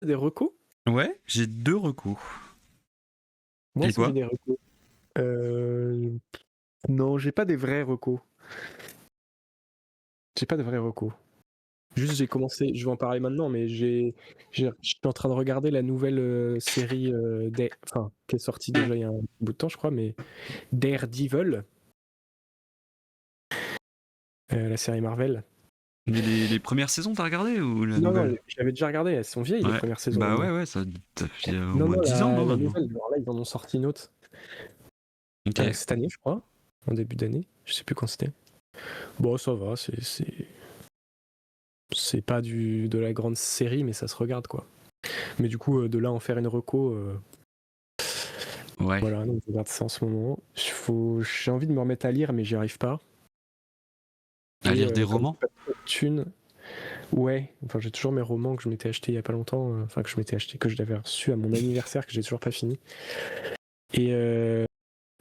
Des recos? Ouais, j'ai 2 recos. Moi Et aussi j'ai toi? des recos. Euh, Non, j'ai pas des vrais recos. J'ai pas de vrais recos. Juste j'ai commencé, je vais en parler maintenant, mais je suis en train de regarder la nouvelle série enfin, qui est sortie déjà il y a un bout de temps, je crois, mais Daredevil, la série Marvel. Mais les premières saisons, t'as regardé ou la Non, non, nouvelle? je l'avais déjà regardé, elles sont vieilles les Ouais. premières saisons Bah maintenant. ouais, ça fait au Non, moins non, 10 ans, non, la maintenant? nouvelle, alors là ils en ont sorti une autre OK. cette année, je crois, en début d'année, je sais plus quand c'était. Bon, ça va, c'est pas de la grande série, mais ça se regarde quoi. Mais du coup, de là en faire une reco, Ouais. voilà, donc je regarde ça en ce moment. J'ai envie de me remettre à lire, mais j'y arrive pas. À Et lire des comme romans? j'ai pas trop de thunes, ouais, enfin j'ai toujours mes romans que je m'étais acheté il y a pas longtemps, enfin que je m'étais acheté, que je l'avais reçu à mon anniversaire, que j'ai toujours pas fini. Et, euh,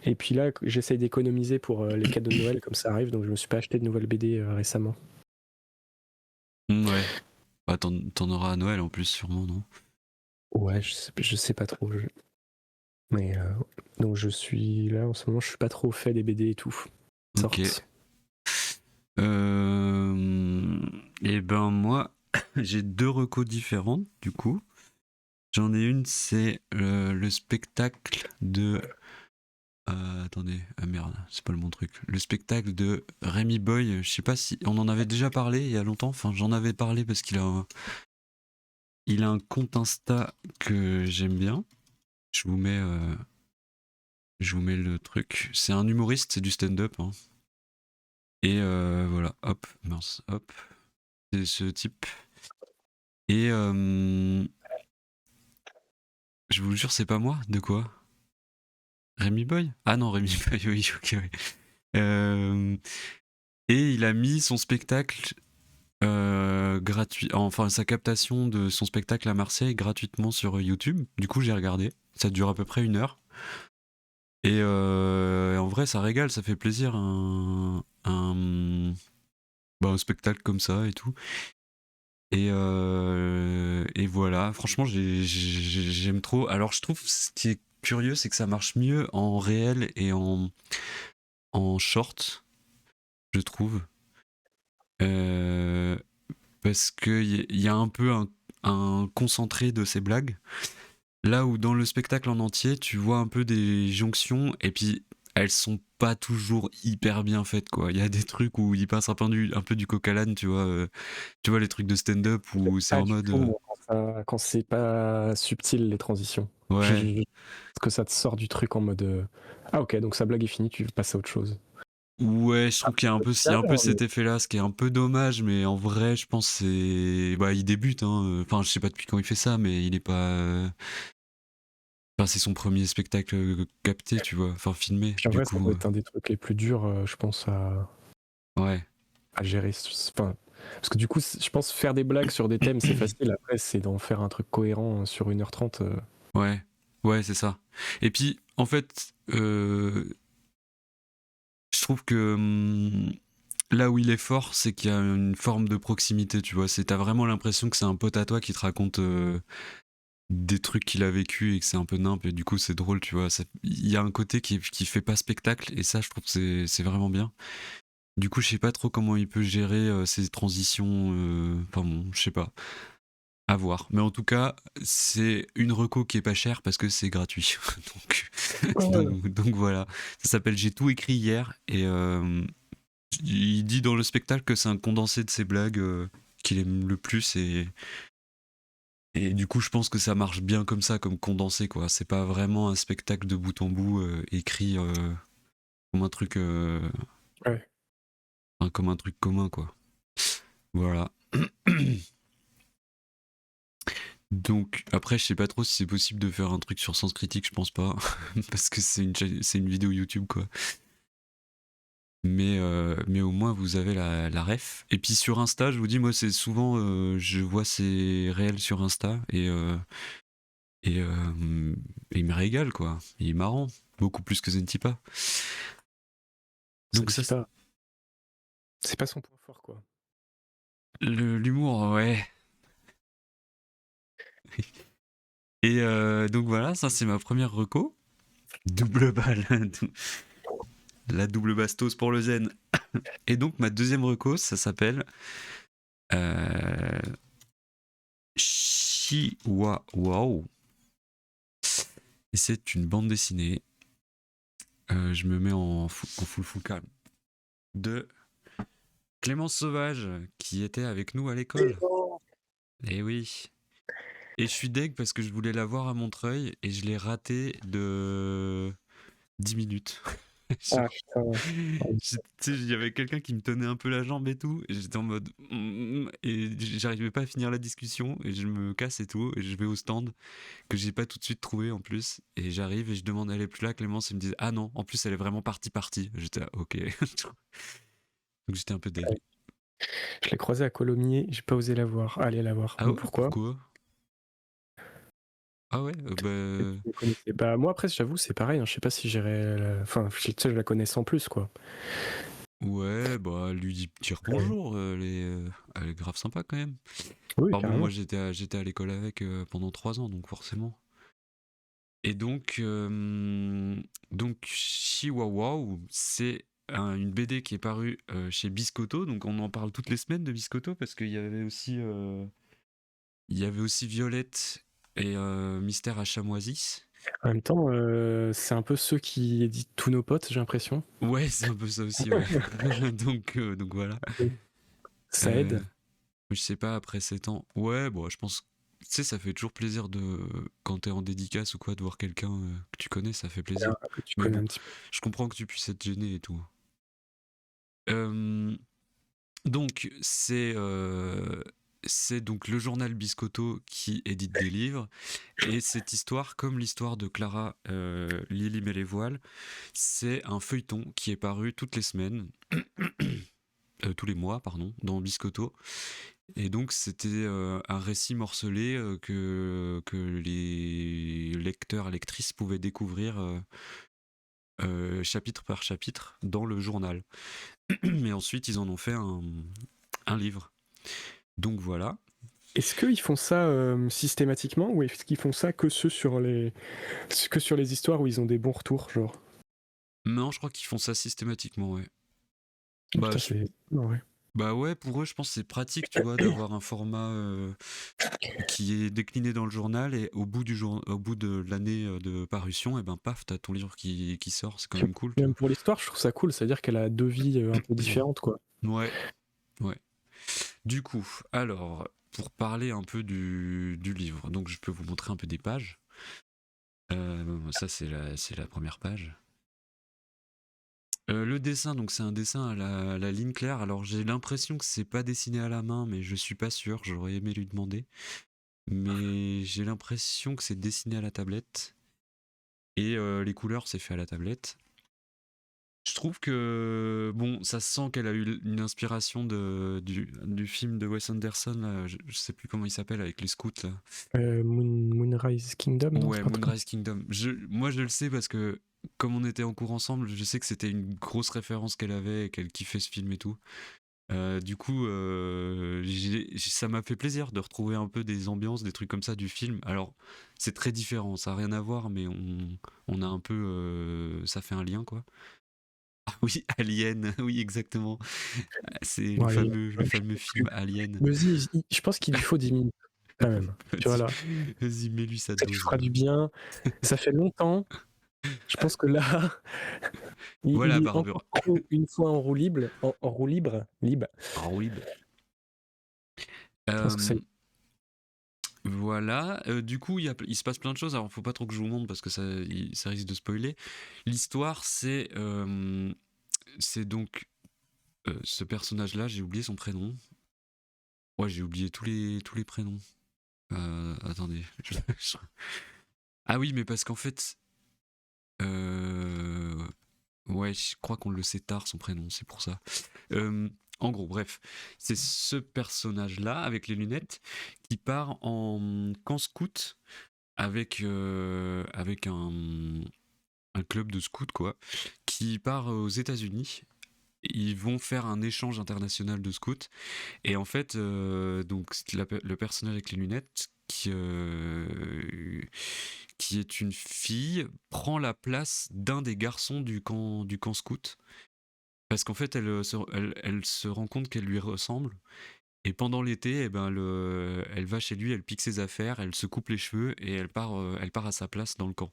et puis là, j'essaye d'économiser pour les cadeaux de Noël, comme ça arrive, donc je me suis pas acheté de nouvelles BD récemment. Ouais. Bah t'en auras à Noël en plus, sûrement, non? Ouais, je sais pas trop. Mais donc je suis là en ce moment, je suis pas trop au fait des BD et tout. OK. Sortent. Et ben moi, j'ai 2 recos différentes, du coup. J'en ai une, c'est le spectacle de... attendez, ah merde, c'est pas le bon truc. Le spectacle de Rémi Boy, je sais pas si... On en avait déjà parlé il y a longtemps, enfin j'en avais parlé parce il a un compte Insta que j'aime bien. Je vous mets, euh, je vous mets le truc. C'est un humoriste, c'est du stand-up, hein. Et voilà, hop, mince, hop. C'est ce type. Et je vous jure, c'est pas moi. De quoi? Rémi Boy? Ah non, Rémi Boy, oui, ok, oui. Euh, et il a mis son spectacle gratuit, enfin sa captation de son spectacle à Marseille gratuitement sur YouTube. Du coup, j'ai regardé. Ça dure à peu près 1 heure. Et en vrai, ça régale, ça fait plaisir bah, un spectacle comme ça et tout. Et voilà, franchement, j'aime trop. Alors, je trouve ce qui est curieux, c'est que ça marche mieux en réel et en short, je trouve. Euh, Parce qu'il y a un peu un concentré de ces blagues. Là où dans le spectacle en entier, tu vois un peu des jonctions et puis elles sont pas toujours hyper bien faites quoi. Il y a des trucs où il passe un peu du coq à l'âne, tu vois les trucs de stand-up J'aime où c'est pas en du mode tout moi, quand c'est pas subtil les transitions. ouais. Parce que ça te sort du truc en mode ah ok, donc sa blague est finie, tu passes à autre chose. Ouais, je trouve qu'il y a un peu, il y a Bien, un peu mais cet effet-là, ce qui est un peu dommage, mais en vrai, je pense que c'est, bah, il débute, hein. Enfin, je sais pas depuis quand il fait ça, mais il est pas, enfin, c'est son premier spectacle capté, tu vois, enfin filmé, puis en du vrai, ça coup, doit être un des trucs les plus durs, je pense, ouais. à gérer. Enfin, parce que du coup, je pense faire des blagues sur des thèmes, c'est facile. Après, c'est d'en faire un truc cohérent sur 1h30. Ouais, ouais, c'est ça. Et puis, en fait, je trouve que là où il est fort, c'est qu'il y a une forme de proximité, tu vois. T'as vraiment l'impression que c'est un pote à toi qui te raconte des trucs qu'il a vécu et que c'est un peu nimp et du coup c'est drôle, tu vois. Il y a un côté qui fait pas spectacle et ça, je trouve que c'est vraiment bien. Du coup, je sais pas trop comment il peut gérer ces transitions. Enfin bon, je sais pas. À voir. Mais en tout cas, c'est une reco qui est pas chère parce que c'est gratuit. donc, Ouais. donc voilà. Ça s'appelle J'ai tout écrit hier et il dit dans le spectacle que c'est un condensé de ses blagues qu'il aime le plus et du coup je pense que ça marche bien comme ça, comme condensé quoi. C'est pas vraiment un spectacle de bout en bout écrit comme un truc, Ouais. enfin, comme un truc commun quoi. Voilà. Donc après, je sais pas trop si c'est possible de faire un truc sur Sens Critique, je pense pas, parce que c'est une vidéo YouTube quoi. Mais au moins vous avez la ref. Et puis sur Insta, je vous dis, moi c'est souvent, je vois ces réels sur Insta et, euh, et il me régale quoi. Il est marrant, beaucoup plus que Zentipa. Ça Donc ne ça, dit pas. C'est pas son point fort, quoi. l'humour, ouais. Et donc voilà, ça c'est ma première reco. Double balle, la double bastos pour le zen. Et donc ma deuxième reco, ça s'appelle Chihuahua. Et c'est une bande dessinée. Je me mets en full calme. De Clémence Sauvage, qui était avec nous à l'école. Et oui. Et je suis deg parce que je voulais la voir à Montreuil et je l'ai raté de 10 minutes. Ah putain. Tu sais, il y avait quelqu'un qui me tenait un peu la jambe et tout, et j'étais en mode et j'arrivais pas à finir la discussion et je me casse et tout et je vais au stand que j'ai pas tout de suite trouvé en plus et j'arrive et je demande elle est plus là Clémence, ils me disent ah non, en plus elle est vraiment partie. J'étais là, OK. Donc j'étais un peu deg. Je l'ai croisée à Colomiers, j'ai pas osé la voir. Aller la voir. Ah ouais, Pourquoi? pourquoi? Ah ouais, Tu les connaissais? Bah moi après j'avoue c'est pareil, hein, je sais pas si j'irais. Enfin, tu sais, je la connais sans plus quoi. ouais, bah lui dire bonjour, elle est grave sympa quand même. Oui, Alors bon, moi carrément. j'étais à l'école avec pendant 3 ans, donc forcément. Et donc Chihuahua, c'est une BD qui est parue chez Biscotto, donc on en parle toutes les semaines de Biscotto parce qu'il y avait aussi Violette et Mystère à Chamoisis. En même temps, c'est un peu ceux qui éditent tous nos potes, j'ai l'impression. Ouais, c'est un peu ça aussi, ouais. donc voilà. Ça Euh, aide. je sais pas, après 7 ans. Ouais, bon, je pense. Tu sais, ça fait toujours plaisir quand t'es en dédicace ou quoi, de voir quelqu'un que tu connais, ça fait plaisir. Que tu Mais connais bon, un petit peu. je comprends que tu puisses être gêné et tout. Euh, donc, c'est donc le journal Biscotto qui édite des livres. Et cette histoire, comme l'histoire de Clara Lily met les voiles, c'est un feuilleton qui est paru toutes les semaines. Tous les mois, pardon, dans Biscotto. Et donc c'était un récit morcelé que les lecteurs et lectrices pouvaient découvrir chapitre par chapitre dans le journal. Mais ensuite ils en ont fait un livre. Donc voilà. Est-ce qu'ils font ça systématiquement ou est-ce qu'ils font ça que sur les histoires où ils ont des bons retours, genre? Non, je crois qu'ils font ça systématiquement, ouais. Oh, Bah, putain, c'est. Non, ouais. bah ouais, pour eux, je pense que c'est pratique, tu vois, d'avoir un format qui est décliné dans le journal et au bout de l'année de parution, et ben paf, t'as ton livre qui sort, c'est quand même cool, tu Même pour l'histoire, je trouve ça cool, c'est-à-dire qu'elle a deux vies un peu vois. différentes, quoi. Ouais, ouais. Du coup, alors, pour parler un peu du livre, donc je peux vous montrer un peu des pages. Ça, c'est la première page. Le dessin, donc c'est un dessin à la ligne claire. Alors j'ai l'impression que c'est pas dessiné à la main, mais je suis pas sûr. J'aurais aimé lui demander. Mais j'ai l'impression que c'est dessiné à la tablette. Et les couleurs, c'est fait à la tablette. Je trouve que, bon, ça se sent qu'elle a eu une inspiration du film de Wes Anderson, là, je sais plus comment il s'appelle, avec les scouts, là. Moonrise Kingdom, non, c'est Ouais, pas un truc comme Moonrise Kingdom. Moi, je le sais parce que, comme on était en cours ensemble, je sais que c'était une grosse référence qu'elle avait et qu'elle kiffait ce film et tout. Du coup, ça m'a fait plaisir de retrouver un peu des ambiances, des trucs comme ça du film. Alors, c'est très différent, ça n'a rien à voir, mais on a un peu. Ça fait un lien, quoi. Ah oui, Alien, oui, exactement. C'est ça. Ouais, le fameux film Alien. Vas-y, je pense qu'il lui faut 10 minutes, quand même. Tu vois, Vas-y, là. vas-y, mets-lui sa Ça lui dose, fera là. du bien. Ça fait longtemps. Je pense que là, il Voilà, est Barbara. encore trop une fois en roue libre. En roue libre. Ah oui. Je pense que ça. Voilà, du coup, il se passe plein de choses. Alors, faut pas trop que je vous montre parce que ça risque de spoiler. L'histoire, c'est donc ce personnage-là. J'ai oublié son prénom. Ouais, j'ai oublié tous les prénoms. Attendez. Ah oui, mais parce qu'en fait, euh, ouais, je crois qu'on le sait tard son prénom. C'est pour ça. En gros, bref, c'est ce personnage-là avec les lunettes qui part en camp scout avec un club de scouts, quoi, qui part aux États-Unis. Ils vont faire un échange international de scouts. Et en fait, donc le personnage avec les lunettes, qui est une fille, prend la place d'un des garçons du camp scout. Parce qu'en fait, elle se rend compte qu'elle lui ressemble. Et pendant l'été, eh ben, elle va chez lui, elle pique ses affaires, elle se coupe les cheveux et elle part à sa place dans le camp.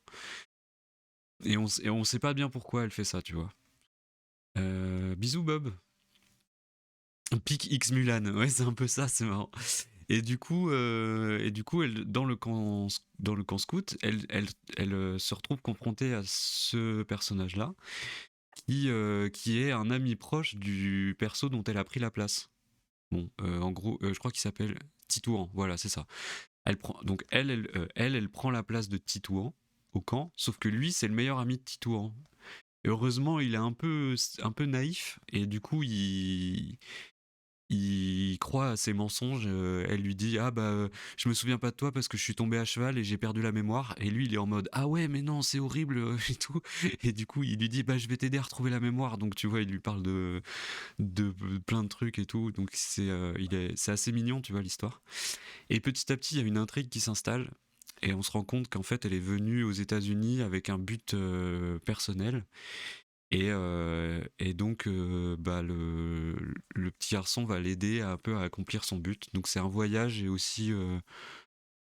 Et on sait pas bien pourquoi elle fait ça, tu vois. Bisous Bob. Pique X Mulan, ouais, c'est un peu ça, c'est marrant. Et du coup, dans le camp scout, elle se retrouve confrontée à ce personnage-là, qui est un ami proche du perso dont elle a pris la place. Bon, en gros, je crois qu'il s'appelle Titouan, voilà, c'est ça. Donc elle prend la place de Titouan au camp, sauf que lui, c'est le meilleur ami de Titouan. Et heureusement, il est un peu naïf, et du coup, il croit à ses mensonges. Elle lui dit ah bah je me souviens pas de toi parce que je suis tombé à cheval et j'ai perdu la mémoire. Et lui il est en mode ah ouais mais non c'est horrible et tout. Et du coup il lui dit bah je vais t'aider à retrouver la mémoire. Donc tu vois il lui parle de plein de trucs et tout. Donc c'est assez mignon tu vois l'histoire. Et petit à petit il y a une intrigue qui s'installe. Et on se rend compte qu'en fait elle est venue aux États-Unis avec un but personnel. Et donc, bah, le petit garçon va l'aider un peu à accomplir son but. Donc c'est un voyage et aussi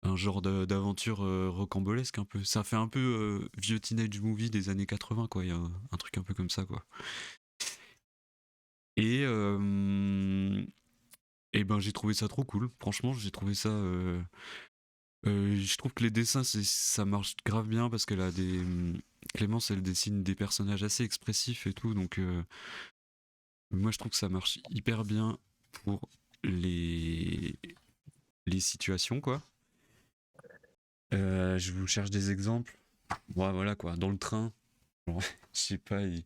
un genre d'aventure rocambolesque un peu. Ça fait un peu vieux teenage movie des années 80, quoi. Il y a un truc un peu comme ça, quoi. Et ben j'ai trouvé ça trop cool. Franchement, j'ai trouvé ça. Je trouve que les dessins, ça marche grave bien parce qu'elle a des. Clémence, elle dessine des personnages assez expressifs et tout, donc moi je trouve que ça marche hyper bien pour les situations, quoi. Je vous cherche des exemples. Ouais, voilà quoi, dans le train, genre, je sais pas, ils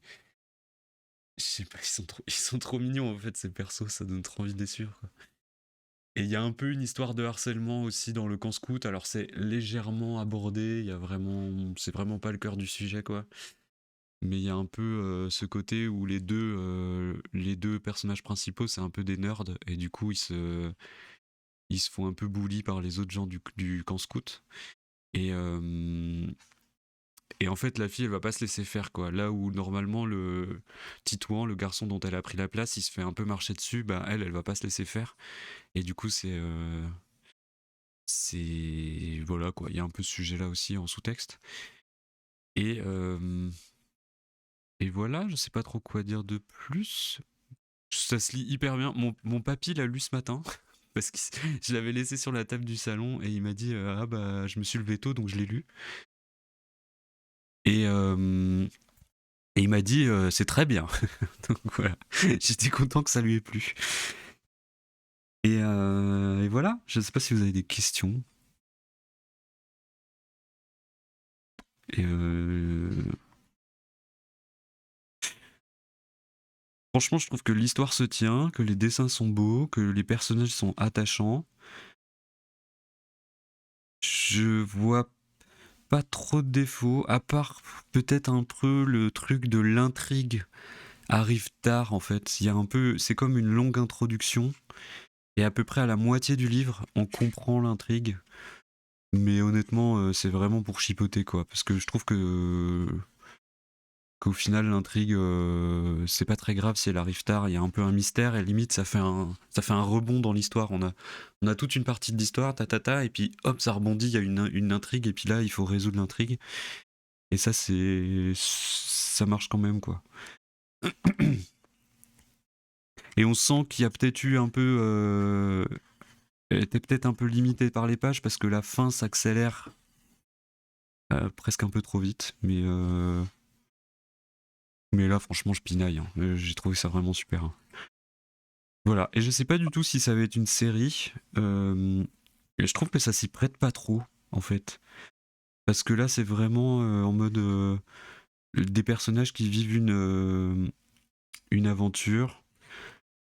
sont trop mignons en fait ces persos, ça donne trop envie de les suivre, quoi. Et il y a un peu une histoire de harcèlement aussi dans le camp scout. Alors c'est légèrement abordé, c'est vraiment pas le cœur du sujet, quoi. Mais il y a un peu ce côté où les deux personnages principaux, c'est un peu des nerds et du coup ils se font un peu bully par les autres gens du camp scout. Et en fait la fille elle va pas se laisser faire, quoi. Là où normalement le Titouan, le garçon dont elle a pris la place, il se fait un peu marcher dessus, bah elle va pas se laisser faire. Et du coup c'est voilà quoi, il y a un peu ce sujet là aussi en sous-texte. Et voilà, je sais pas trop quoi dire de plus. Ça se lit hyper bien. Mon papy l'a lu ce matin parce que je l'avais laissé sur la table du salon et il m'a dit ah bah je me suis levé tôt donc je l'ai lu. Et il m'a dit c'est très bien. Donc voilà, j'étais content que ça lui ait plu. Et voilà, je sais pas si vous avez des questions. Et franchement, je trouve que l'histoire se tient, que les dessins sont beaux, que les personnages sont attachants. Je vois pas trop de défauts, à part peut-être un peu le truc de l'intrigue arrive tard en fait. Il y a un peu, c'est comme une longue introduction et à peu près à la moitié du livre, on comprend l'intrigue. Mais honnêtement, c'est vraiment pour chipoter, quoi, parce que je trouve qu'au final l'intrigue c'est pas très grave si elle arrive tard. Il y a un peu un mystère et limite ça fait un rebond dans l'histoire. On a toute une partie de l'histoire, et puis hop ça rebondit. Il y a une intrigue et puis là il faut résoudre l'intrigue. Et ça ça marche quand même, quoi. Et on sent qu'il y a peut-être eu un peu elle était peut-être un peu limitée par les pages parce que la fin s'accélère presque un peu trop vite, mais là franchement je pinaille, hein. J'ai trouvé ça vraiment super, hein. Voilà, et je sais pas du tout si ça va être une série, et je trouve que ça s'y prête pas trop en fait, parce que là c'est vraiment en mode des personnages qui vivent une aventure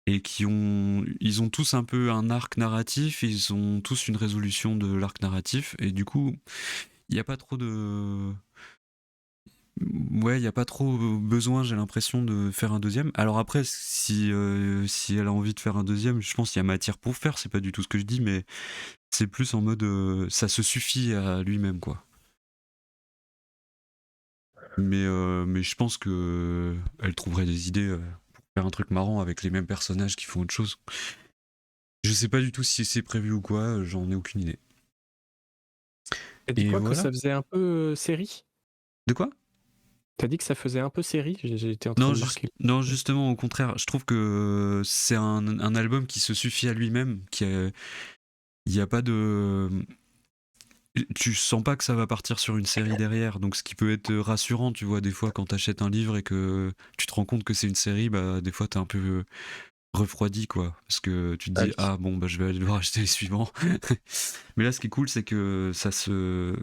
et ils ont tous un peu un arc narratif, ils ont tous une résolution de l'arc narratif, et du coup il n'y a pas trop de Ouais, il n'y a pas trop besoin, j'ai l'impression, de faire un deuxième. Alors après, si elle a envie de faire un deuxième, je pense qu'il y a matière pour faire, c'est pas du tout ce que je dis, mais c'est plus en mode ça se suffit à lui-même, quoi. Mais je pense que elle trouverait des idées pour faire un truc marrant avec les mêmes personnages qui font autre chose. Je sais pas du tout si c'est prévu ou quoi, j'en ai aucune idée. T'as dit Et quoi, que voilà. ça faisait un peu série? De quoi? T'as dit que ça faisait un peu série? J'ai été en train Non, de marquer. non, justement, au contraire, je trouve que c'est un album qui se suffit à lui-même, il y a pas de. Tu sens pas que ça va partir sur une série derrière, donc ce qui peut être rassurant, tu vois, des fois quand t'achètes un livre et que tu te rends compte que c'est une série, bah des fois t'es un peu refroidi, quoi, parce que tu te Ah dis oui. ah bon bah je vais aller devoir acheter les suivants. Mais là, ce qui est cool, c'est que ça se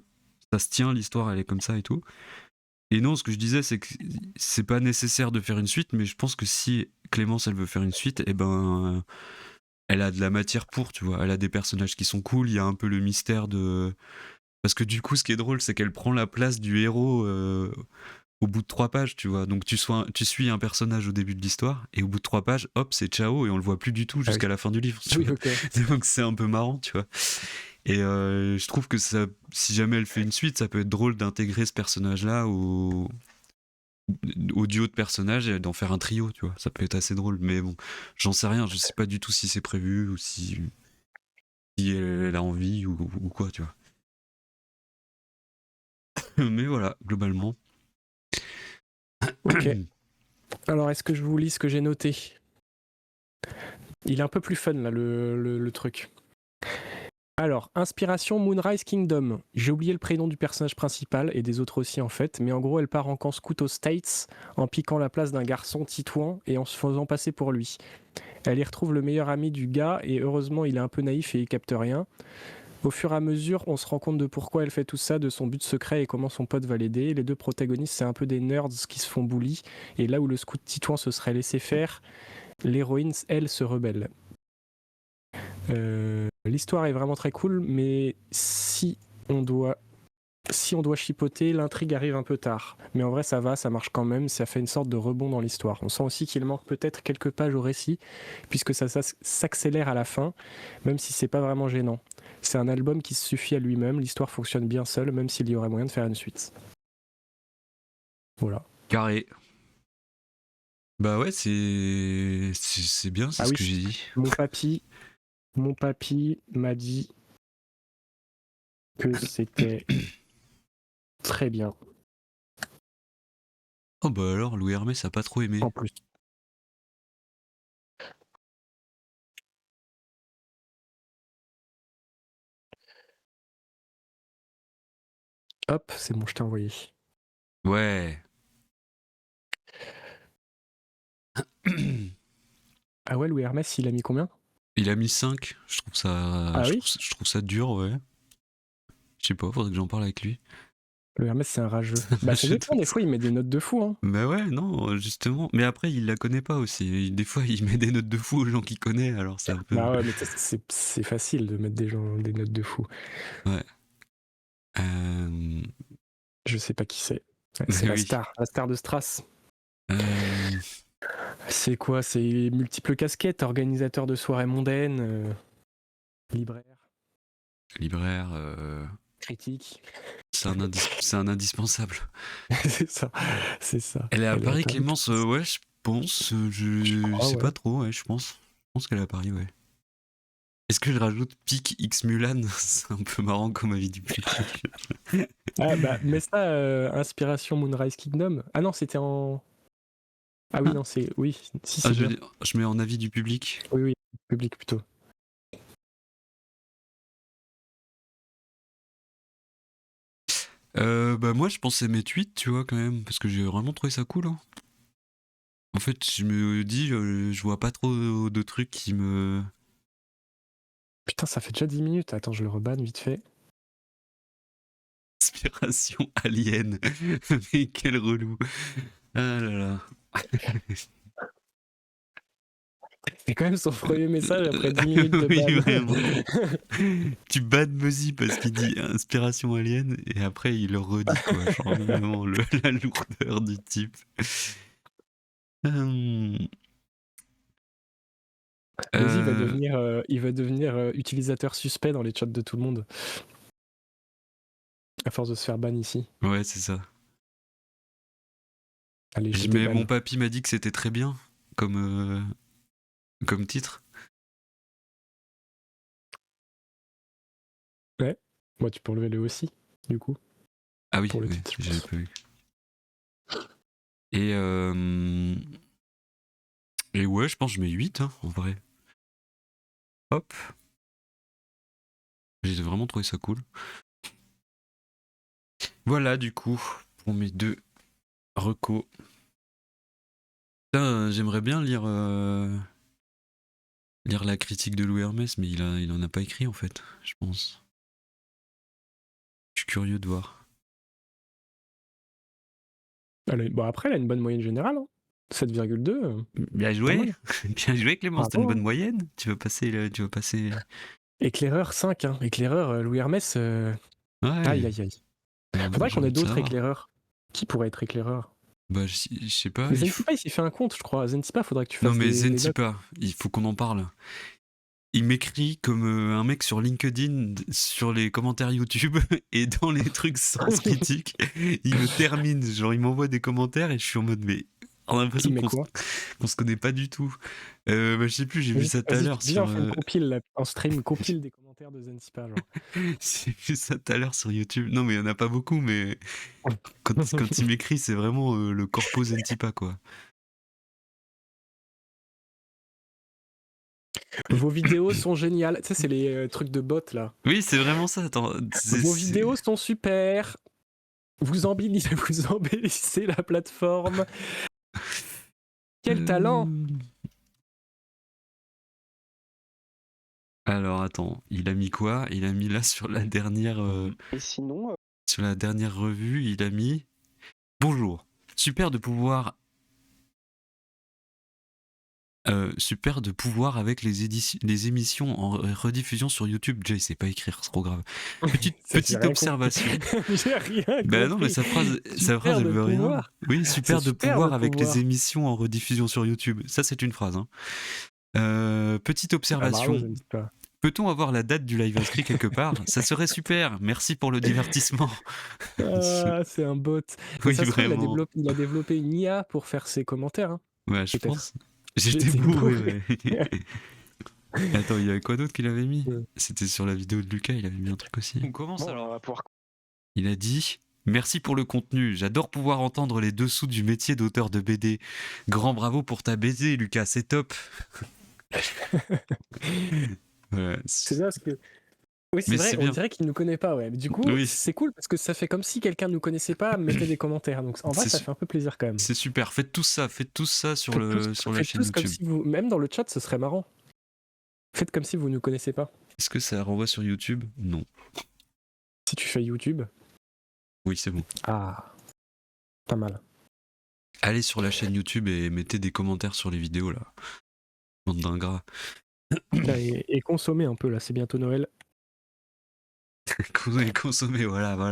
tient, l'histoire elle est comme ça et tout. Et non, ce que je disais, c'est que c'est pas nécessaire de faire une suite, mais je pense que si Clémence elle veut faire une suite, eh ben elle a de la matière pour, tu vois, elle a des personnages qui sont cool, il y a un peu le mystère de. Parce que du coup, ce qui est drôle, c'est qu'elle prend la place du héros au bout de 3 pages, tu vois. Donc tu suis un personnage au début de l'histoire, et au bout de 3 pages, hop, c'est ciao, et on le voit plus du tout Ah oui. jusqu'à la fin du livre, tu Oui, vois. ok. Donc c'est un peu marrant, tu vois. Et je trouve que ça, si jamais elle fait une suite, ça peut être drôle d'intégrer ce personnage-là au duo de personnages et d'en faire un trio, tu vois. Ça peut être assez drôle, mais bon, j'en sais rien, je sais pas du tout si c'est prévu ou si elle a envie ou quoi, tu vois. Mais voilà, globalement. Ok. Alors, est-ce que je vous lis ce que j'ai noté? Il est un peu plus fun, là, le truc. Alors, inspiration Moonrise Kingdom. J'ai oublié le prénom du personnage principal et des autres aussi en fait, mais en gros, elle part en camp scout aux States en piquant la place d'un garçon titouan et en se faisant passer pour lui. Elle y retrouve le meilleur ami du gars et heureusement, il est un peu naïf et il capte rien. Au fur et à mesure, on se rend compte de pourquoi elle fait tout ça, de son but secret et comment son pote va l'aider. Les deux protagonistes, c'est un peu des nerds qui se font bully, et là où le scout titouan se serait laissé faire, l'héroïne, elle, se rebelle. L'histoire est vraiment très cool, mais on doit si on doit chipoter, l'intrigue arrive un peu tard. Mais en vrai, ça va, ça marche quand même, ça fait une sorte de rebond dans l'histoire. On sent aussi qu'il manque peut-être quelques pages au récit, puisque ça s'accélère à la fin, même si c'est pas vraiment gênant. C'est un album qui se suffit à lui-même, l'histoire fonctionne bien seule, même s'il y aurait moyen de faire une suite. Voilà. Carré. Bah ouais, c'est bien, c'est Ah ce oui, que j'ai dit. mon papy m'a dit que c'était très bien. Oh bah alors, Louis Hermès a pas trop aimé. En plus. Hop, c'est bon, je t'ai envoyé. Ouais. Ah ouais, Louis Hermès, il a mis combien? Il a mis 5. Je trouve ça, Ah oui? je trouve ça dur, ouais. Je sais pas, faudrait que j'en parle avec lui. Le Hermès, c'est un rageux. Bah, ça dépend, des fois, il met des notes de fou. Hein. Bah ouais, non, justement. Mais après, il la connaît pas aussi. Des fois, il met des notes de fou aux gens qu'il connaît, alors c'est un peu. Bah ouais, mais c'est facile de mettre des notes de fou. Ouais. Euh... Je sais pas qui c'est. Ouais, c'est Oui. la star de Strass. Euh... C'est quoi? C'est multiples casquettes, organisateur de soirées mondaines, libraire, Libraire. critique. C'est un indispensable. c'est ça. Elle est à Elle est à Paris, Paris. Clémence, ouais, je pense. Je Ah sais ouais. pas trop, ouais, je pense. Je pense qu'elle est à Paris, ouais. Est-ce que je rajoute Pic X Mulan? C'est un peu marrant comme avis du public. Ah bah, mais ça, inspiration Moonrise Kingdom. Ah non, c'était en. Ah oui, Hein? non, c'est. Oui, si, Ah, c'est bien. je mets en avis du public. Oui, oui, public plutôt. Bah moi je pensais mettre 8, tu vois, quand même, parce que j'ai vraiment trouvé ça cool. Hein. En fait, je me dis, je vois pas trop de trucs qui me... Putain, ça fait déjà 10 minutes. Attends, je le rebanne vite fait. Inspiration alien. Mais quel relou. Ah là là. C'est quand même son premier message après 10 minutes de Oui, ban. vraiment. Tu bats Muzzy parce qu'il dit inspiration alien et après il le redit quoi. Genre vraiment la lourdeur du type. Euh, Mozzie euh, il va devenir utilisateur suspect dans les chats de tout le monde. À force de se faire ban ici. Ouais, c'est ça. Allez, j'étais Mais mon ban. papy m'a dit que c'était très bien comme titre. Ouais. Moi, tu peux enlever le aussi, du coup, Ah oui, pour le oui, titre, je j'avais pense. pas vu. Et, et ouais, je pense que je mets 8 hein, en vrai. Hop. J'ai vraiment trouvé ça cool. Voilà du coup, pour mes 2 recos. Putain, j'aimerais bien lire la critique de Louis Hermès, mais il en a pas écrit en fait, je pense. Je suis curieux de voir. Bon, après, elle a une bonne moyenne générale. Hein. 7,2. Bien Pas joué, mal. bien joué Clémence, t'as une Bravo. bonne Hein. moyenne. Tu vas passer. Éclaireur 5. Hein. Éclaireur, Louis Hermès. Ouais. Aïe, aïe, aïe. Faudrait J'ai qu'on envie ait de d'autres savoir. éclaireurs. Qui pourrait être éclaireur? Bah je sais pas. Mais Zentipa, il s'est fait un compte, je crois. Zentipa, faudrait que tu Non fasses mais des notes. Zentipa, il faut qu'on en parle. Il m'écrit comme un mec sur LinkedIn, sur les commentaires YouTube et dans les trucs Sens Critique, il me termine, genre il m'envoie des commentaires et je suis en mode mais on a l'impression Il met quoi? qu'on se connaît pas du tout. Bah, je sais plus, j'ai vu ça tout à Vas-y, l'heure viens, on sur fait une compile, là. En stream, une compile des commentaires de Zentipa, genre. j'ai vu ça tout à l'heure sur YouTube. Non mais il y en a pas beaucoup, mais quand il m'écrit, c'est vraiment le corpo Zentipa quoi. Vos vidéos sont géniales. Tu sais, c'est les trucs de bot, là. Oui, c'est vraiment ça. Attends, Vos vidéos sont super. Vous embellissez la plateforme. Quel talent! Alors attends, il a mis quoi? Il a mis là sur la dernière Et sinon, revue, il a mis bonjour. Super de pouvoir avec les émissions en rediffusion sur YouTube. Jay sait pas écrire, c'est trop grave. j'ai Petite rien compris. observation. J'ai rien Ben non, mais compris. sa phrase Super elle de veut rien. pouvoir. Oui, C'est super de super de pouvoir avec les pouvoir. émissions en rediffusion sur YouTube. Ça, c'est une phrase. Hein. Petite Ah, bravo, observation. Zentipa. Peut-on avoir la date du live inscrit quelque part? Ça serait super. Merci pour le divertissement. Ah, c'est un bot. Mais Oui, ça se trouve, vraiment. il a développé une IA pour faire ses commentaires. Hein. Ouais, je Peut-être. pense. J'étais J'étais bourré, bourré. ouais. Attends, il y avait quoi d'autre qu'il avait mis? Ouais. C'était sur la vidéo de Lucas, il avait mis un truc aussi. On commence Bon, alors. on va pouvoir... Il a dit merci pour le contenu. J'adore pouvoir entendre les dessous du métier d'auteur de BD. Grand bravo pour ta BD, Lucas, c'est top. Voilà. C'est ça, parce que... Oui, c'est Mais vrai, c'est on bien. dirait qu'il nous connaît pas, ouais. Mais du coup, Oui, c'est cool parce que ça fait comme si quelqu'un nous connaissait pas, mettait des commentaires. Donc en vrai, c'est ça su- fait un peu plaisir quand même. c'est super. Faites tout ça sur la Faites chaîne tous comme YouTube. si vous... Même dans le chat, ce serait marrant. Faites comme si vous nous connaissez pas. Est-ce que ça renvoie sur YouTube? Non. Si tu fais YouTube... Oui, c'est bon. Ah, pas mal. Allez sur la chaîne YouTube et mettez des commentaires sur les vidéos là. Bande d'ingrats. Là, et consommez un peu, là, c'est bientôt Noël. Consommer, voilà.